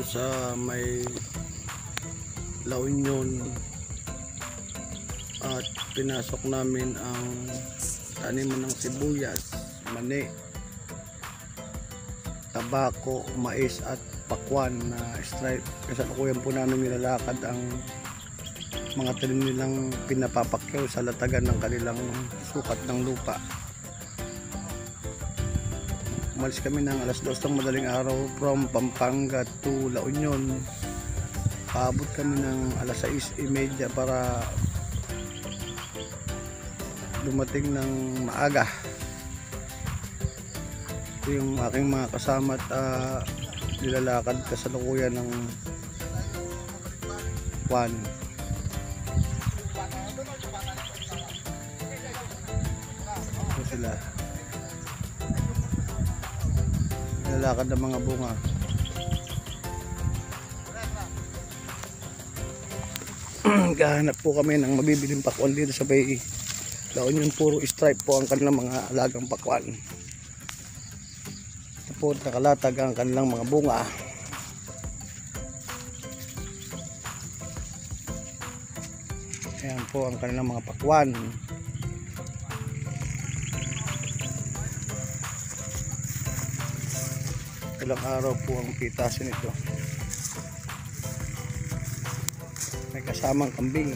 dun sa may La Union at pinasok namin ang taniman ng sibuyas, mani, tabako, mais at pakwan na stripe. Kasalukuyan po namin nilalakad ang mga tanim nilang pinapapakyaw sa latagan ng kanilang sukat ng lupa. Umalis kami ng alas 2 ng madaling araw from Pampanga to La Union. Paabot kami ng alas 6:30 para dumating ng maaga. Ito yung aking mga kasama at nilalakad kasalukuyan ng Juan. Ito sila, nilalakad ng mga bunga. Gahanap po kami ng mabibiling pakwan dito sa Bay La Union. Puro stripe po ang kanilang mga alagang pakwan. Ito po, nakalatag ang kanilang mga bunga. Ayan po ang kanilang mga pakwan. Ilang araw po ang pitasin ito. May kasamang kambing.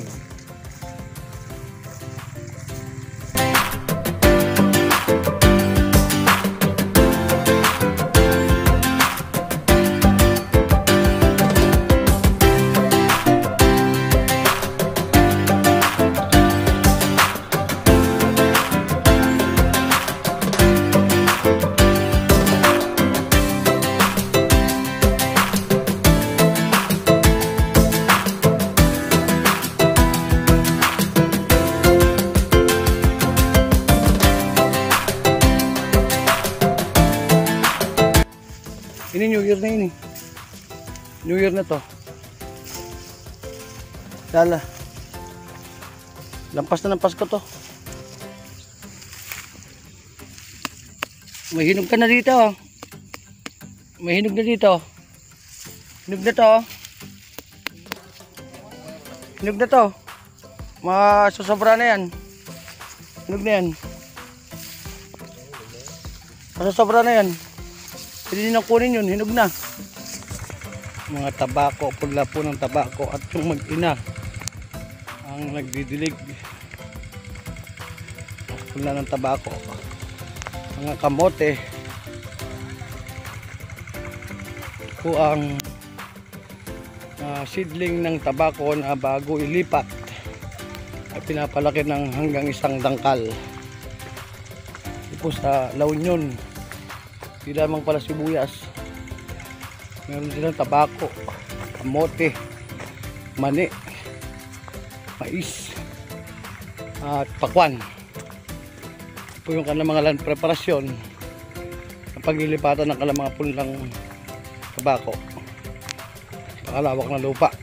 Ini New Year na ini. New Year na to. Lala. Lampas na ng Pasko to. May hinog ka na dito. May hinog na dito. Hinog na to. Hinog na to. Masasobra na yan. Hinog na yan. Masasobra na yan. Hindi na kunin yun, hinog na. Mga tabako, pula po ng tabako at yung mag-ina ang nagdidilig. Pula ng tabako. Mga kamote. Po ang seedling ng tabako na bago ilipat ay pinapalaki ng hanggang 1 dangkal. Ito po sa La Union. Di lamang pala sibuyas, meron silang tabako, kamote, mani, mais at pakwan. Ito yung kanilang mga land preparasyon ng paglilipatan ng kanilang mga punlang tabako sa kalawak na lupa.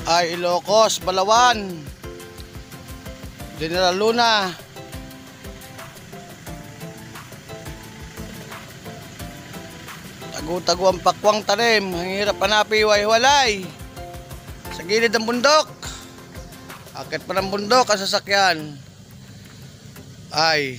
Ay Ilocos, Balawan, General Luna, tagu-tagu ang pakwang tanim, ang hirap hanapin, hiwa-hiwalay sa gilid ng bundok. Akit pa ng bundok ang sasakyan. Ay